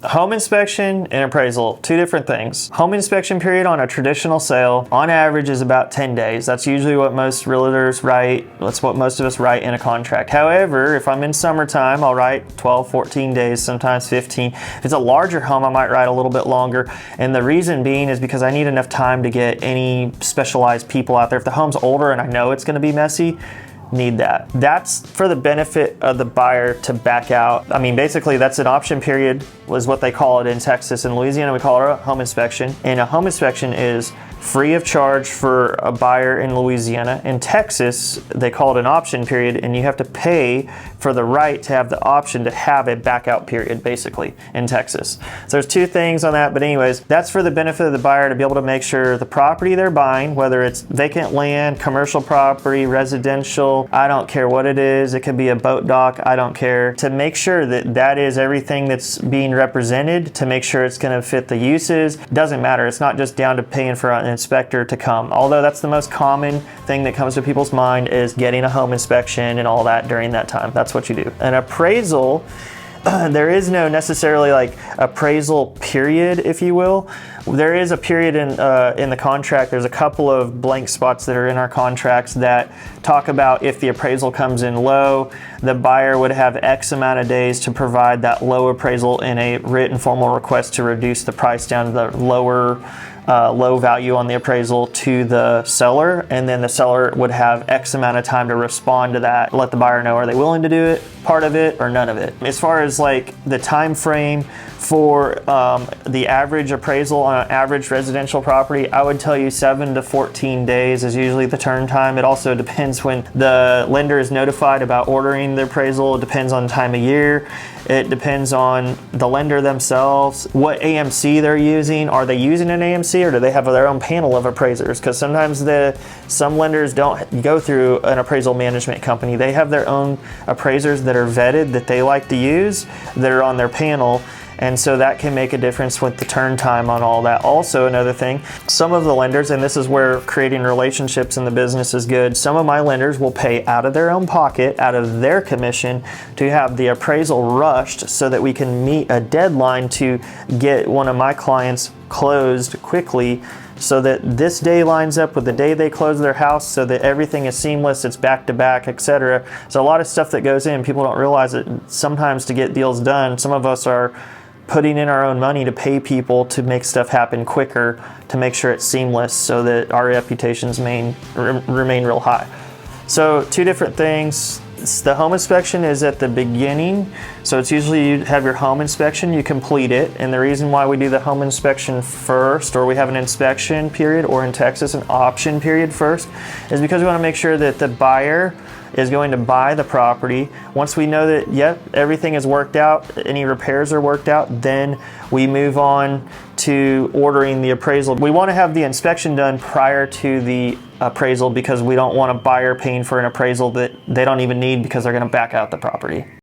Home inspection and appraisal, two different things. Home inspection period on a traditional sale, on average, is about 10 days. That's usually what most realtors write. That's what most of us write in a contract. However, if I'm in summertime, I'll write 12, 14 days, sometimes 15. If it's a larger home, I might write a little bit longer. And the reason being is because I need enough time to get any specialized people out there. If the home's older and I know it's going to be messy, need that. That's for the benefit of the buyer to back out. I mean, basically that's an option period, was what they call it in Texas. In Louisiana, we call it a home inspection. And a home inspection is free of charge for a buyer in Louisiana. In Texas, they call it an option period, and you have to pay for the right to have the option to have a back out period, basically, in Texas. So there's two things on that, but anyways, that's for the benefit of the buyer to be able to make sure the property they're buying, whether it's vacant land, commercial property, residential, I don't care what it is, it could be a boat dock, I don't care, to make sure that that is everything that's being represented, to make sure it's gonna fit the uses. Doesn't matter, it's not just down to paying for an inspector to come. Although that's the most common thing that comes to people's mind, is getting a home inspection and all that during that time. That's what you do. An appraisal, there is no necessarily like appraisal period, if you will. There is a period in the contract. There's a couple of blank spots that are in our contracts that talk about if the appraisal comes in low, the buyer would have X amount of days to provide that low appraisal in a written formal request to reduce the price down to the low value on the appraisal to the seller, and then the seller would have X amount of time to respond to that, let the buyer know are they willing to do it, part of it, or none of it. As far as like the time frame for the average appraisal on an average residential property, I would tell you 7 to 14 days is usually the turn time. It also depends when the lender is notified about ordering the appraisal. It depends on time of year. It depends on the lender themselves, what AMC they're using. Are they using an AMC, or do they have their own panel of appraisers? Because sometimes some lenders don't go through an appraisal management company. They have their own appraisers that are vetted that they like to use, that are on their panel. And so that can make a difference with the turn time on all that. Also, another thing, some of the lenders, and this is where creating relationships in the business is good, some of my lenders will pay out of their own pocket, out of their commission, to have the appraisal rushed so that we can meet a deadline to get one of my clients closed quickly, so that this day lines up with the day they close their house, so that everything is seamless, it's back to back, etc. So a lot of stuff that goes in, people don't realize it. Sometimes to get deals done, some of us are putting in our own money to pay people to make stuff happen quicker, to make sure it's seamless, so that our reputations remain real high. So two different things. The home inspection is at the beginning. So it's usually you have your home inspection, you complete it. And the reason why we do the home inspection first, or we have an inspection period, or in Texas, an option period first, is because we want to make sure that the buyer is going to buy the property. Once we know that, yep, everything is worked out, any repairs are worked out, then we move on to ordering the appraisal. We want to have the inspection done prior to the appraisal, because we don't want a buyer paying for an appraisal that they don't even need because they're going to back out the property.